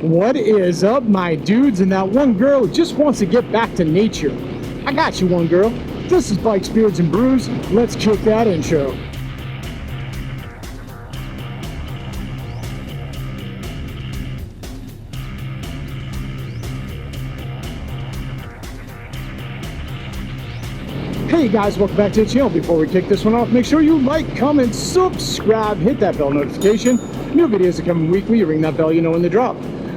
What is up, my dudes, and that one girl who just wants to get back to nature? I got you, one girl. This is Bikes, Beards, and Brews. Let's kick that intro. Hey guys, welcome back to the channel. Before we kick this one off, make sure you like, comment, subscribe, hit that bell notification. New videos are coming weekly. You ring that bell, you know when they drop.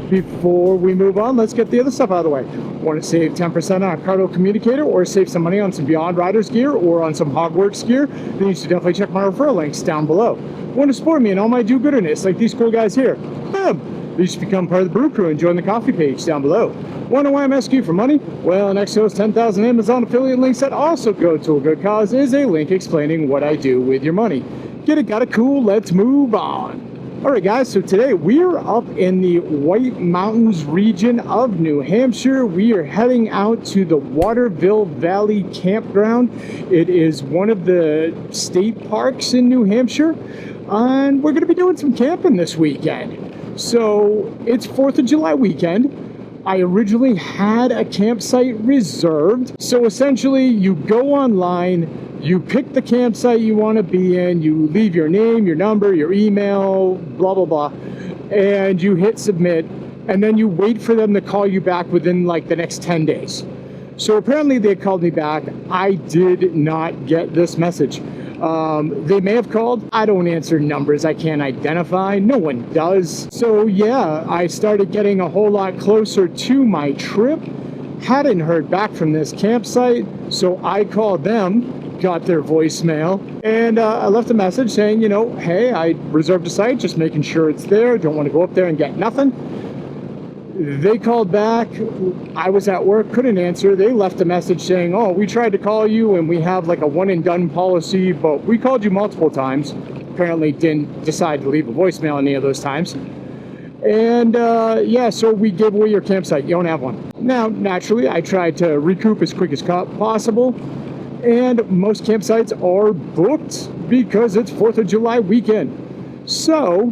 Before we move on, let's get the other stuff out of the way. Want to save 10% on a Cardo communicator or save some money on some Beyond Riders gear or on some Hogworks gear? Then you should definitely check my referral links down below. Want to support me and all my do-gooderness like these cool guys here? Boom! You should become part of the Brew Crew and join the coffee page down below. Wonder why I'm asking you for money? Well, next to those 10,000 Amazon affiliate links that also go to a good cause is a link explaining what I do with your money. Get it? Got it? Cool. Let's move on. Alright guys, so today we are up in the White Mountains region of New Hampshire. We are heading out to the Waterville Valley Campground. It is one of the state parks in New Hampshire, and we're going to be doing some camping this weekend. So it's 4th of July weekend. I originally had a campsite reserved. So essentially you go online, you pick the campsite you want to be in, you leave your name, your number, your email, blah, blah, blah, and you hit submit, and then you wait for them to call you back within like the next 10 days. So apparently they called me back. I did not get this message. They may have called. I don't answer numbers I can't identify. No one does. So yeah, I started getting a whole lot closer to my trip. Hadn't heard back from this campsite, so I called them, got their voicemail, and I left a message saying, you know, hey, I reserved a site, just making sure it's there. Don't want to go up there and get nothing. They called back. I was at work, couldn't answer. They left a message saying, oh, we tried to call you and we have like a one and done policy, but we called you multiple times. Apparently didn't decide to leave a voicemail any of those times. And yeah, so we gave away your campsite. You don't have one. Now, naturally, I tried to recoup as quick as possible. And most campsites are booked because it's 4th of July weekend. So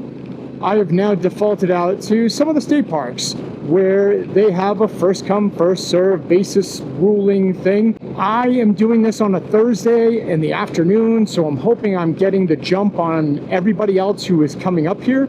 I have now defaulted out to some of the state parks where they have a first come, first serve basis ruling thing. I am doing this on a Thursday in the afternoon, so I'm hoping I'm getting the jump on everybody else who is coming up here.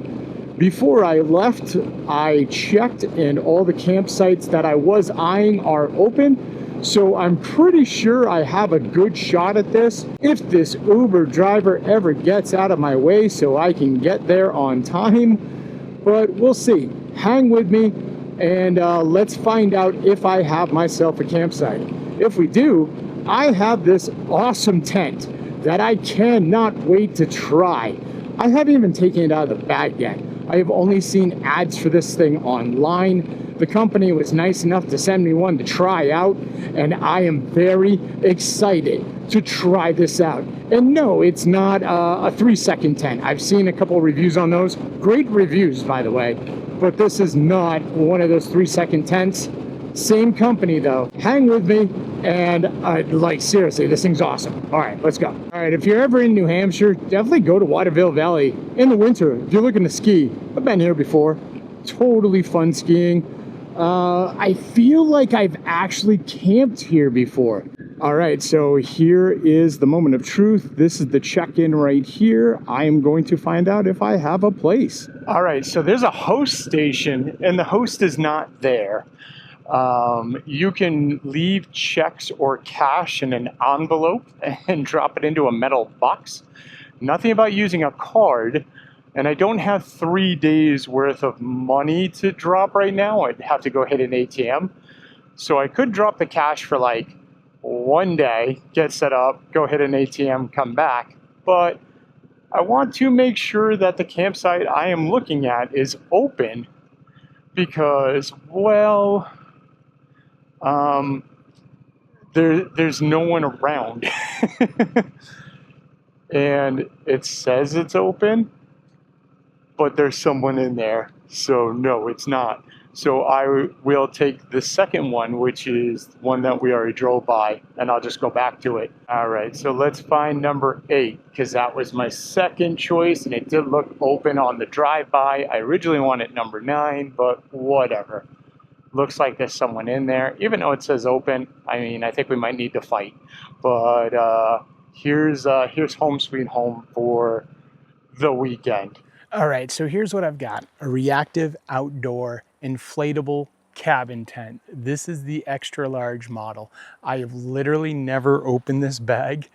Before I left, I checked and all the campsites that I was eyeing are open. So I'm pretty sure I have a good shot at this if this Uber driver ever gets out of my way so I can get there on time. But we'll see. Hang with me and let's find out if I have myself a campsite. If we do, I have this awesome tent that I cannot wait to try. I haven't even taken it out of the bag yet. I have only seen ads for this thing online. The company was nice enough to send me one to try out, and I am very excited to try this out. And no, it's not a 3-second tent. I've seen a couple reviews on those. Great reviews, by the way. But this is not one of those 3-second tents. Same company, though. Hang with me, and like, seriously, this thing's awesome. All right, let's go. All right, if you're ever in New Hampshire, definitely go to Waterville Valley in the winter if you're looking to ski. I've been here before. Totally fun skiing. I feel like I've actually camped here before. All right, so here is the moment of truth. This is the check-in right here. I am going to find out if I have a place. All right, so there's a host station, and the host is not there. You can leave checks or cash in an envelope and drop it into a metal box. Nothing about using a card. And I don't have 3 days worth of money to drop right now. I'd have to go hit an ATM. So I could drop the cash for like 1 day, get set up, go hit an ATM, come back. But I want to make sure that the campsite I am looking at is open because, well, there's no one around. And it says it's open, but there's someone in there. So no, it's not. So I will take the second one, which is one that we already drove by, and I'll just go back to it. All right, so let's find number 8, because that was my second choice, and it did look open on the drive-by. I originally wanted number 9, but whatever. Looks like there's someone in there. Even though it says open, I mean, I think we might need to fight. But here's home sweet home for the weekend. All right, so here's what I've got. A Reactive Outdoor Inflatable Cabin Tent. This is the extra large model. I have literally never opened this bag.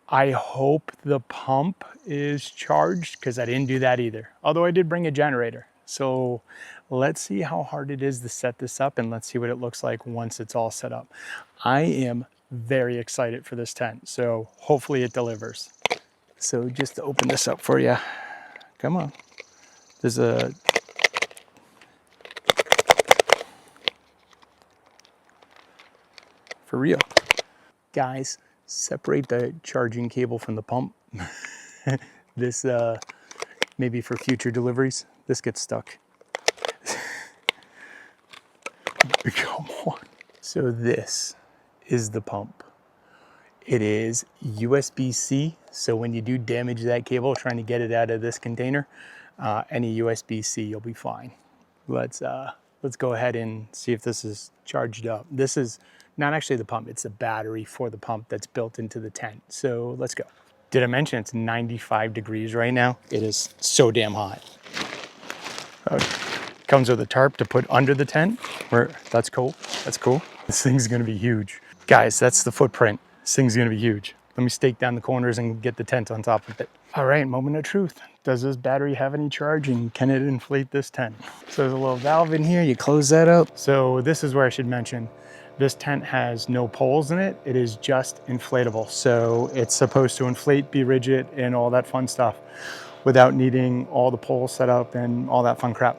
I hope the pump is charged because I didn't do that either. Although I did bring a generator. So let's see how hard it is to set this up, and let's see what it looks like once it's all set up. I am very excited for this tent, so hopefully it delivers. So just to open this up for you, come on. There's a for real. Guys, separate the charging cable from the pump. This maybe for future deliveries, this gets stuck. Come on. So this is the pump. It is USB-C, so when you do damage that cable trying to get it out of this container, any USB-C, you'll be fine. Let's go ahead and see if this is charged up. This is not actually the pump, it's the battery for the pump that's built into the tent. So let's go. Did I mention it's 95 degrees right now? It is so damn hot. Comes with a tarp to put under the tent. That's cool, that's cool. This thing's gonna be huge. Guys, that's the footprint. This thing's gonna be huge. Let me stake down the corners and get the tent on top of it. All right, moment of truth. Does this battery have any charging? Can it inflate this tent? So there's a little valve in here, you close that up. So this is where I should mention, this tent has no poles in it. It is just inflatable. So it's supposed to inflate, be rigid, and all that fun stuff without needing all the poles set up and all that fun crap.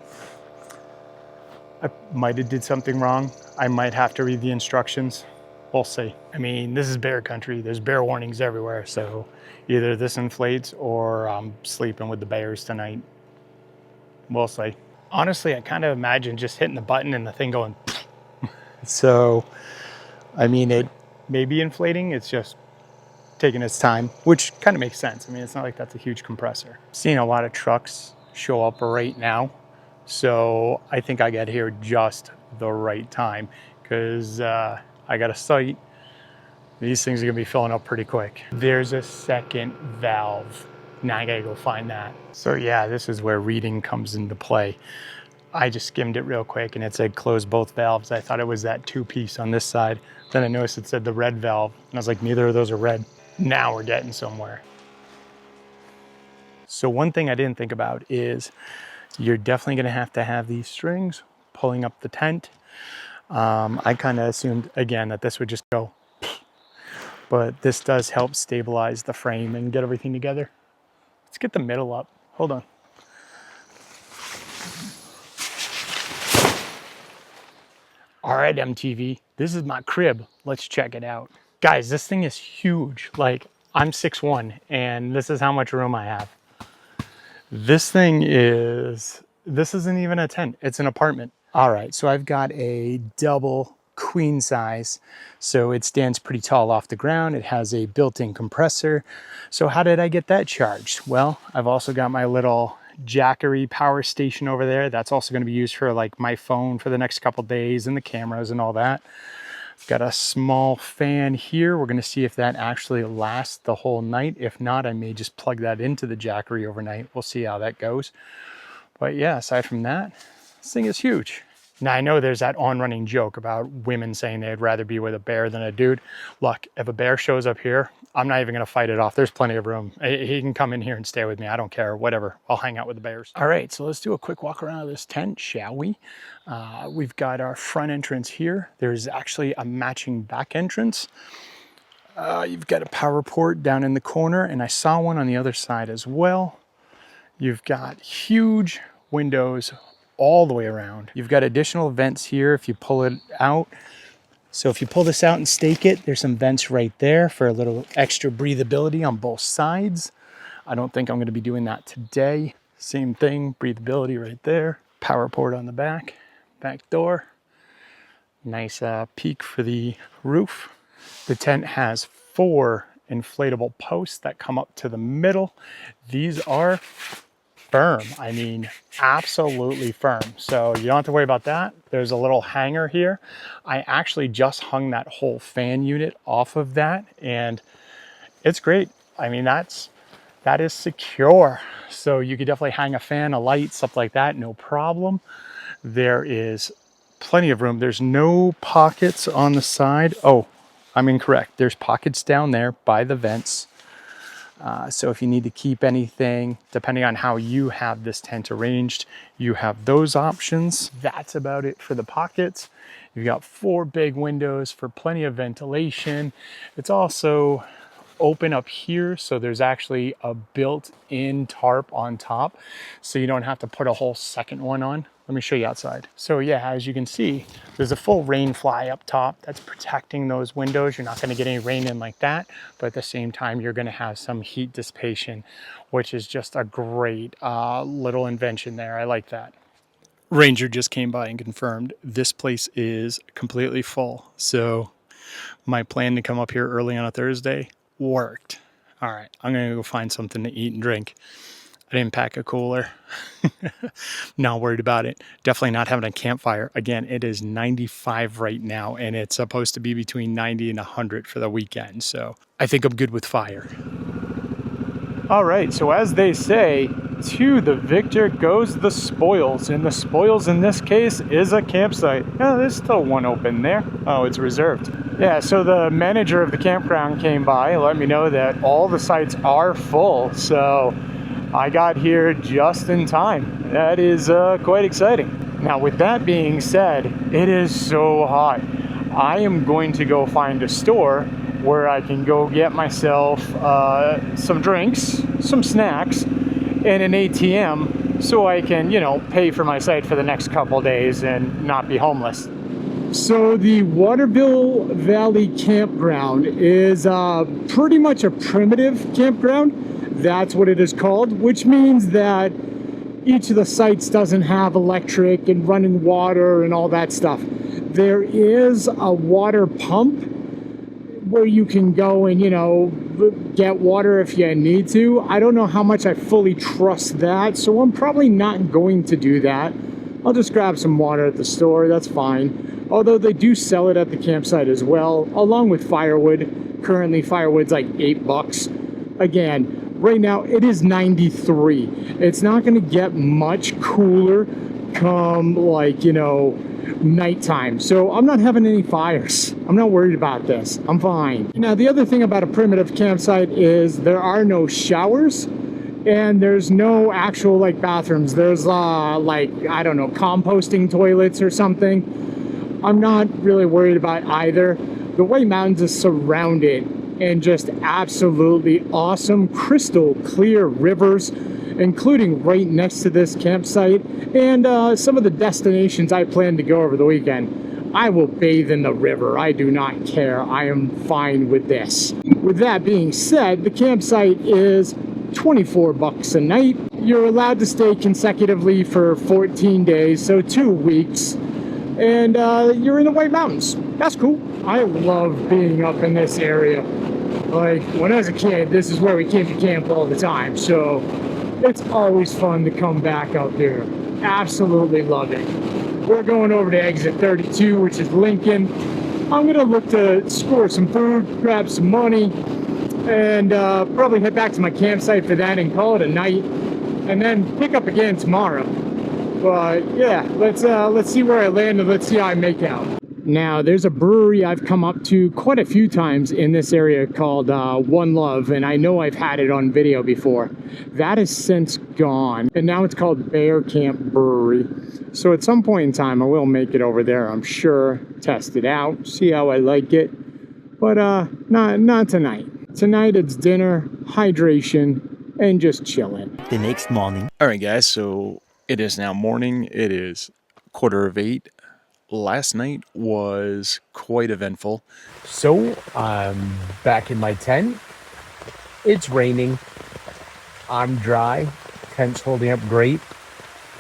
I might have did something wrong. I might have to read the instructions. We'll see. I mean, this is bear country. There's bear warnings everywhere. So either this inflates or I'm sleeping with the bears tonight. We'll see. Honestly, I kind of imagine just hitting the button and the thing going. So, I mean, it may be inflating. It's just taking its time, which kind of makes sense. I mean, it's not like that's a huge compressor. Seeing a lot of trucks show up right now. So I think I got here just the right time because I got a sight. These things are gonna be filling up pretty quick. There's a second valve. Now I gotta go find that. So yeah, this is where reading comes into play. I just skimmed it real quick and it said close both valves. I thought it was that 2-piece on this side. Then I noticed it said the red valve. And I was like, neither of those are red. Now we're getting somewhere. So one thing I didn't think about is you're definitely gonna have to have these strings pulling up the tent. I kind of assumed, again, that this would just go, but this does help stabilize the frame and get everything together. Let's get the middle up. Hold on. All right, MTV, this is my crib. Let's check it out. Guys, this thing is huge. Like, I'm 6'1", and this is how much room I have. This isn't even a tent, it's an apartment. All right, so I've got a double queen size, so it stands pretty tall off the ground. It has a built-in compressor. So how did I get that charged? Well, I've also got my little Jackery power station over there. That's also going to be used for like my phone for the next couple days and the cameras and all that. Got a small fan here. We're going to see if that actually lasts the whole night. If not, I may just plug that into the Jackery overnight. We'll see how that goes. But yeah, aside from that, this thing is huge. Now, I know there's that on-running joke about women saying they'd rather be with a bear than a dude. Look, if a bear shows up here, I'm not even going to fight it off. There's plenty of room. He can come in here and stay with me. I don't care. Whatever. I'll hang out with the bears. All right, so let's do a quick walk around of this tent, shall we? We've got our front entrance here. There's actually a matching back entrance. You've got a power port down in the corner, and I saw one on the other side as well. You've got huge windows all the way around. You've got additional vents here if you pull it out. So if you pull this out and stake it, there's some vents right there for a little extra breathability on both sides. I don't think I'm going to be doing that today. Same thing, breathability right there. Power port on the back door. Nice peak for the roof. The tent has 4 inflatable posts that come up to the middle. These are firm. I mean, absolutely firm. So you don't have to worry about that. There's a little hanger here. I actually just hung that whole fan unit off of that, and it's great. I mean, that is secure. So you could definitely hang a fan, a light, stuff like that, no problem. There is plenty of room. There's no pockets on the side. Oh, I'm incorrect. There's pockets down there by the vents. So if you need to keep anything, depending on how you have this tent arranged, you have those options. That's about it for the pockets. You've got 4 big windows for plenty of ventilation. It's also open up here, so there's actually a built-in tarp on top, so you don't have to put a whole second one on. Let me show you outside. So yeah, as you can see, there's a full rain fly up top that's protecting those windows. You're not going to get any rain in like that, but at the same time, you're going to have some heat dissipation, which is just a great little invention there. I like that. Ranger just came by and confirmed this place is completely full. So my plan to come up here early on a Thursday worked. All right, I'm gonna go find something to eat and drink. I didn't pack a cooler. Not worried about it. Definitely not having a campfire. Again, it is 95 right now, and it's supposed to be between 90 and 100 for the weekend. So I think I'm good with fire. All right, so as they say, to the victor goes the spoils. And the spoils in this case is a campsite. Yeah, there's still one open there. Oh, it's reserved. Yeah, so the manager of the campground came by and let me know that all the sites are full. So I got here just in time. That is quite exciting. Now, with that being said, it is so hot. I am going to go find a store where I can go get myself some drinks, some snacks, and an ATM so I can, you know, pay for my site for the next couple days and not be homeless. So the Waterville Valley Campground is pretty much a primitive campground. That's what it is called, which means that each of the sites doesn't have electric and running water and all that stuff. There is a water pump where you can go and, you know, get water if you need to. I don't know how much I fully trust that, so I'm probably not going to do that. I'll just grab some water at the store, that's fine. Although they do sell it at the campsite as well, along with firewood. Currently, firewood's like $8. Again, right now it is 93. It's not going to get much cooler come, like, you know, nighttime. So I'm not having any fires. I'm not worried about this. I'm fine. Now, the other thing about a primitive campsite is there are no showers and there's no actual like bathrooms. There's like, I don't know, composting toilets or something. I'm not really worried about either. The White Mountains is surrounded and just absolutely awesome crystal clear rivers, including right next to this campsite, and some of the destinations I plan to go over the weekend. I will bathe in the river. I do not care. I am fine with this. With that being said, the campsite is $24 a night. You're allowed to stay consecutively for 14 days, so 2 weeks, and you're in the White Mountains. That's cool. I love being up in this area. Like, when I was a kid, this is where we came to camp all the time, so it's always fun to come back out there. Absolutely love it. We're going over to exit 32, which is Lincoln. I'm gonna look to score some food, grab some money, and probably head back to my campsite for that and call it a night, and then pick up again tomorrow. But yeah, let's see where I land and let's see how I make out. Now, there's a brewery I've come up to quite a few times in this area called One Love, and I know I've had it on video before. That is since gone, and now it's called Bear Camp Brewery. So at some point in time, I will make it over there, I'm sure, test it out, see how I like it. But not tonight. Tonight it's dinner, hydration, and just chilling. The next morning. All right, guys, so it is now morning. It is 7:45. Last night was quite eventful. So I'm back in my tent. It's raining. I'm dry. tent's holding up great.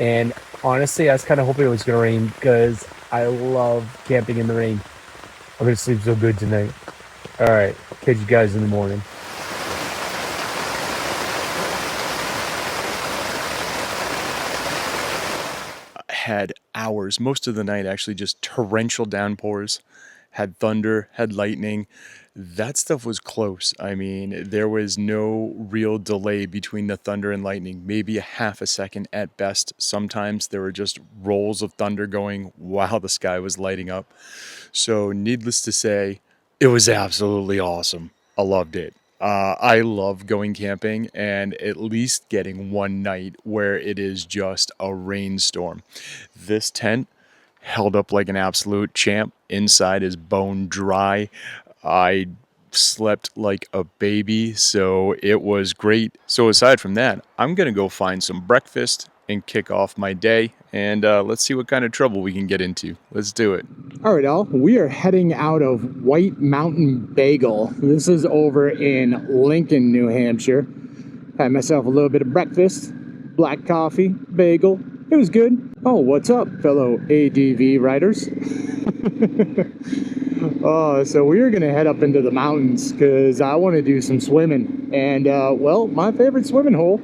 And honestly, I was kind of hoping it was going to rain because I love camping in the rain. I'm going to sleep so good tonight. All right, catch you guys in the morning. Had hours, most of the night actually, just torrential downpours, had thunder, had lightning. That stuff was close. I mean, there was no real delay between the thunder and lightning, maybe a half a second at best. Sometimes there were just rolls of thunder going while the sky was lighting up. So needless to say, it was absolutely awesome. I loved it. I love going camping and at least getting one night where it is just a rainstorm. This tent held up like an absolute champ. Inside is bone dry. I slept like a baby, so it was great. So aside from that, I'm going to go find some breakfast and kick off my day. And let's see what kind of trouble we can get into. Let's do it. All right, all. We are heading out of White Mountain Bagel. This is over in Lincoln, New Hampshire. Had myself a little bit of breakfast, black coffee, bagel. It was good. Oh, what's up, fellow ADV riders? So we're going to head up into the mountains because I want to do some swimming. And, well, my favorite swimming hole,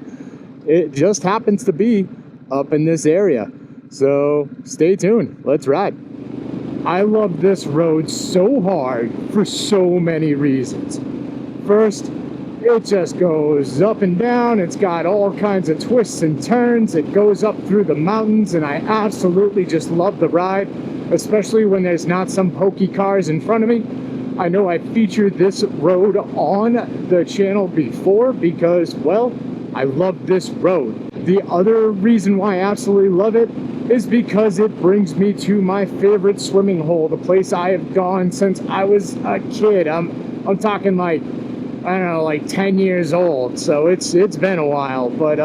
it just happens to be up in this area. So stay tuned. Let's ride. I love this road so hard for so many reasons. First, it just goes up and down. It's got all kinds of twists and turns. It goes up through the mountains, and I absolutely just love the ride, especially when there's not some pokey cars in front of me. I know I featured this road on the channel before because, well, I love this road. The other reason why I absolutely love it is because it brings me to my favorite swimming hole, the place I have gone since I was a kid. I'm talking like, I don't know, like 10 years old. So it's been a while, but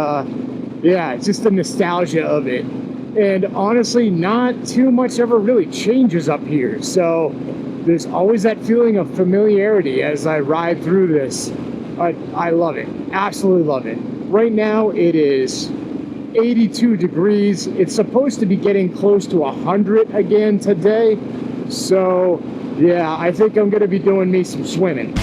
yeah, it's just the nostalgia of it. And honestly, not too much ever really changes up here. So there's always that feeling of familiarity as I ride through this. I love it, absolutely love it. Right now it is 82 degrees. It's supposed to be getting close to 100 again today. So yeah, I think I'm gonna be doing me some swimming.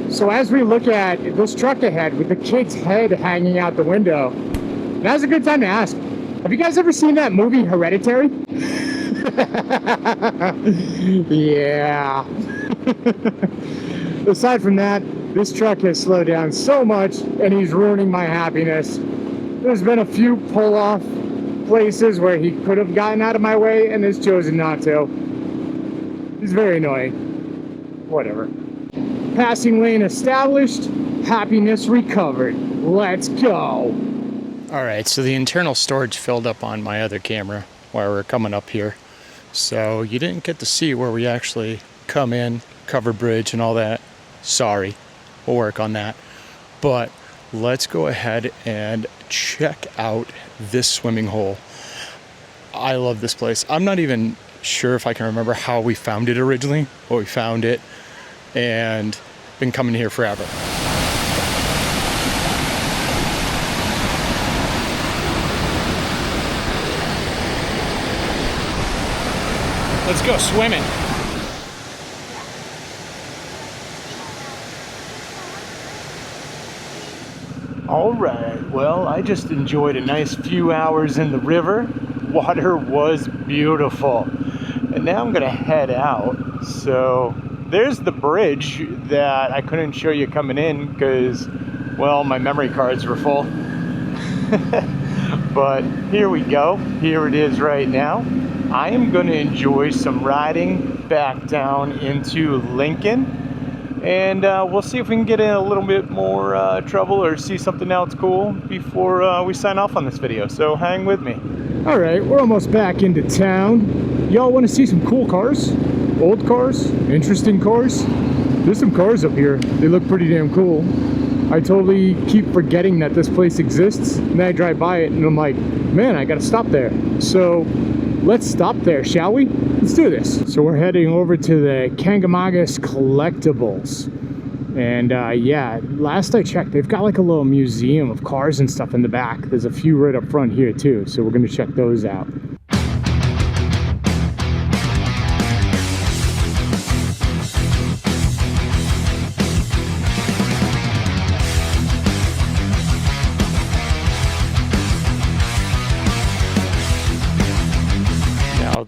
So as we look at this truck ahead with the kid's head hanging out the window, now's a good time to ask, have you guys ever seen that movie Hereditary? Yeah. Aside from that, this truck has slowed down so much and he's ruining my happiness. There's been a few pull-off places where he could have gotten out of my way and has chosen not to. It's very annoying. Whatever. Passing lane established, happiness recovered. Let's go. All right, so the internal storage filled up on my other camera while we're coming up here. So you didn't get to see where we actually come in, cover bridge and all that. Sorry, we'll work on that. But let's go ahead and check out this swimming hole. I love this place. I'm not even sure if I can remember how we found it originally, but we found it and been coming here forever. Let's go swimming. All right, well, I just enjoyed a nice few hours in the river. Water was beautiful. And now I'm gonna head out. So there's the bridge that I couldn't show you coming in because, well, my memory cards were full. But here we go. Here it is right now. I am gonna enjoy some riding back down into Lincoln. And we'll see if we can get in a little bit more trouble or see something else cool before we sign off on this video. So hang with me. All right, we're almost back into town. Y'all want to see some cool cars? Old cars? Interesting cars? There's some cars up here. They look pretty damn cool. I totally keep forgetting that this place exists. And then I drive by it and I'm like, man, I gotta stop there. So let's stop there, shall we? Let's do this. So we're heading over to the Kangamagis Collectibles. And yeah, last I checked, they've got like a little museum of cars and stuff in the back. There's a few right up front here too. So we're gonna check those out.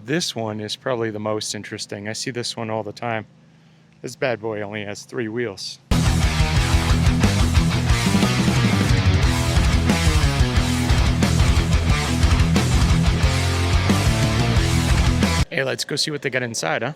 This one is probably the most interesting. I see this one all the time. This bad boy only has 3 wheels. Hey, let's go see what they got inside, huh?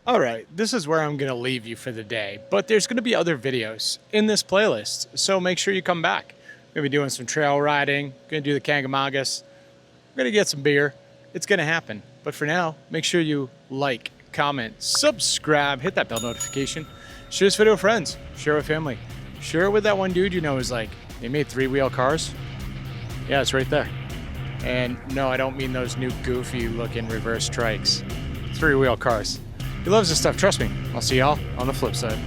Alright, this is where I'm going to leave you for the day, but there's going to be other videos in this playlist, so make sure you come back. I'm going to be doing some trail riding, going to do the Kangamagis, I'm going to get some beer. It's going to happen, but for now, make sure you like, comment, subscribe, hit that bell notification, share this video with friends, share it with family, share it with that one dude you know who's like, they made 3-wheel cars? Yeah, it's right there. And no, I don't mean those new goofy looking reverse trikes. 3-wheel cars. He loves this stuff, trust me. I'll see y'all on the flip side.